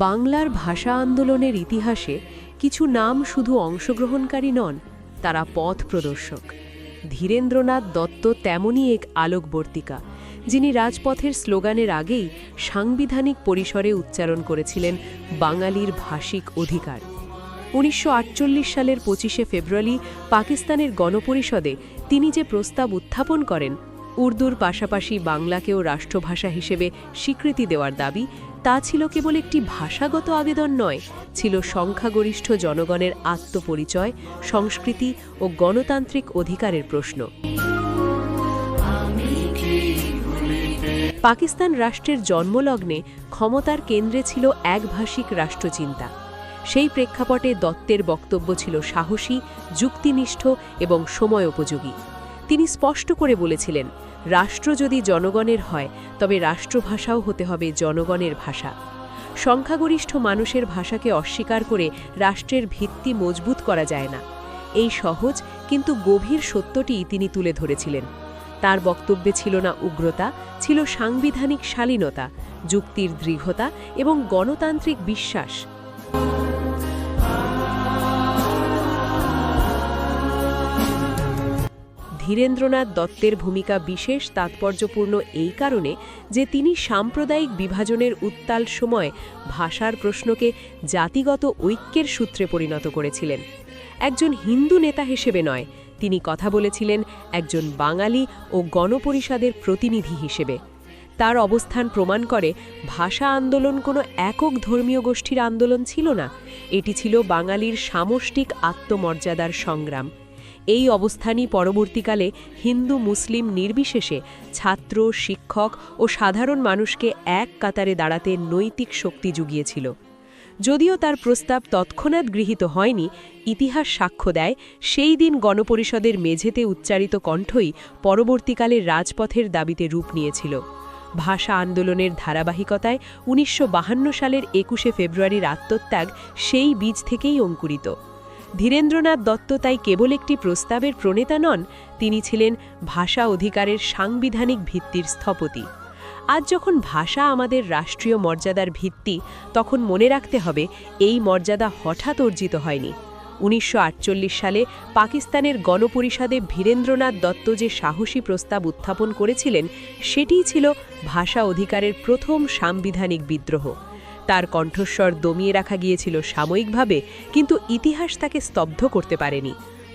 বাংলার ভাষা আন্দোলনের ইতিহাসে কিছু নাম শুধু অংশগ্রহণকারী নন, তারা পথ প্রদর্শক। ধীরেন্দ্রনাথ দত্ত তেমনই এক আলোকবর্তিকা, যিনি রাজপথের স্লোগানের আগেই সাংবিধানিক পরিসরে উচ্চারণ করেছিলেন বাঙালির ভাষিক অধিকার। ১৯৪৮ সালের ২৫শে ফেব্রুয়ারি পাকিস্তানের গণপরিষদে তিনি যে প্রস্তাব উত্থাপন করেন, উর্দুর পাশাপাশি বাংলাকেও রাষ্ট্রভাষা হিসেবে স্বীকৃতি দেওয়ার দাবি, তা ছিল কেবল একটি ভাষাগত আবেদন নয়, ছিল সংখ্যাগরিষ্ঠ জনগণের আত্মপরিচয়, সংস্কৃতি ও গণতান্ত্রিক অধিকারের প্রশ্ন। পাকিস্তান রাষ্ট্রের জন্মলগ্নে ক্ষমতার কেন্দ্রে ছিল একভাষিক রাষ্ট্রচিন্তা। সেই প্রেক্ষাপটে দত্তের বক্তব্য ছিল সাহসী, যুক্তিনিষ্ঠ এবং সময়োপযোগী। তিনি স্পষ্ট করে বলেছিলেন, রাষ্ট্র যদি জনগণের হয় তবে রাষ্ট্রভাষাও হতে হবে জনগণের ভাষা। সংখ্যাগরিষ্ঠ মানুষের ভাষাকে অস্বীকার করে রাষ্ট্রের ভিত্তি মজবুত করা যায় না। এই সহজ কিন্তু গভীর সত্যটি তিনি তুলে ধরেছিলেন। তার বক্তব্যে ছিল না উগ্রতা, ছিল সাংবিধানিক শালীনতা, যুক্তির দৃঢ়তা এবং গণতান্ত্রিক বিশ্বাস। ধীরেন্দ্রনাথ দত্তের ভূমিকা বিশেষ তাৎপর্যপূর্ণ এই কারণে যে তিনি সাম্প্রদায়িক বিভাজনের উত্তাল সময় ভাষার প্রশ্নকে জাতিগত ঐক্যের সূত্রে পরিণত করেছিলেন। একজন হিন্দু নেতা হিসেবে নয়, তিনি কথা বলেছিলেন একজন বাঙালি ও গণপরিষদের প্রতিনিধি হিসেবে। তার অবস্থান প্রমাণ করে ভাষা আন্দোলন কোনো একক ধর্মীয় গোষ্ঠীর আন্দোলন ছিল না, এটি ছিল বাঙালির সামষ্টিক আত্মমর্যাদার সংগ্রাম। এই অবস্থানই পরবর্তীকালে হিন্দু মুসলিম নির্বিশেষে ছাত্র, শিক্ষক ও সাধারণ মানুষকে এক কাতারে দাঁড়াতে নৈতিক শক্তি জুগিয়েছিল। যদিও তার প্রস্তাব তৎক্ষণাৎ গৃহীত হয়নি, ইতিহাস সাক্ষ্য দেয় সেই দিন গণপরিষদের মেঝেতে উচ্চারিত কণ্ঠই পরবর্তীকালে রাজপথের দাবিতে রূপ নিয়েছিল। ভাষা আন্দোলনের ধারাবাহিকতায় ১৯৫২ সালের ২১শে ফেব্রুয়ারির আত্মত্যাগ সেই বীজ থেকেই অঙ্কুরিত। ধীরেন্দ্রনাথ দত্ত তাই কেবল একটি প্রস্তাবের প্রণেতা নন, তিনি ছিলেন ভাষা অধিকারের সাংবিধানিক ভিত্তির স্থপতি। আজ যখন ভাষা আমাদের রাষ্ট্রীয় মর্যাদার ভিত্তি, তখন মনে রাখতে হবে এই মর্যাদা হঠাৎ অর্জিত হয়নি। ১৯৪৮ সালে পাকিস্তানের গণপরিষদে ধীরেন্দ্রনাথ দত্ত যে সাহসী প্রস্তাব উত্থাপন করেছিলেন, সেটিই ছিল ভাষা অধিকারের প্রথম সাংবিধানিক বিদ্রোহ। তার কণ্ঠস্বর দমিয়ে রাখা গিয়েছিল সাময়িকভাবে, কিন্তু ইতিহাস তাকে স্তব্ধ করতে পারেনি,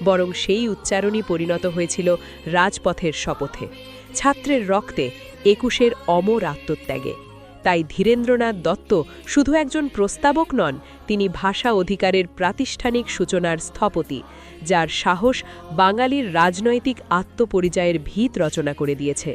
বরং সেই উচ্চারণই পরিণত হয়েছিল রাজপথের শপথে, ছাত্রের রক্তে, ২১-এর অমর আত্মত্যাগে। তাই ধীরেন্দ্রনাথ দত্ত শুধু একজন প্রস্তাবক নন, তিনি ভাষা অধিকারের প্রাতিষ্ঠানিক সূচনার স্থপতি, যার সাহস বাঙালির রাজনৈতিক আত্মপরিচয়ের ভিত রচনা করে দিয়েছে।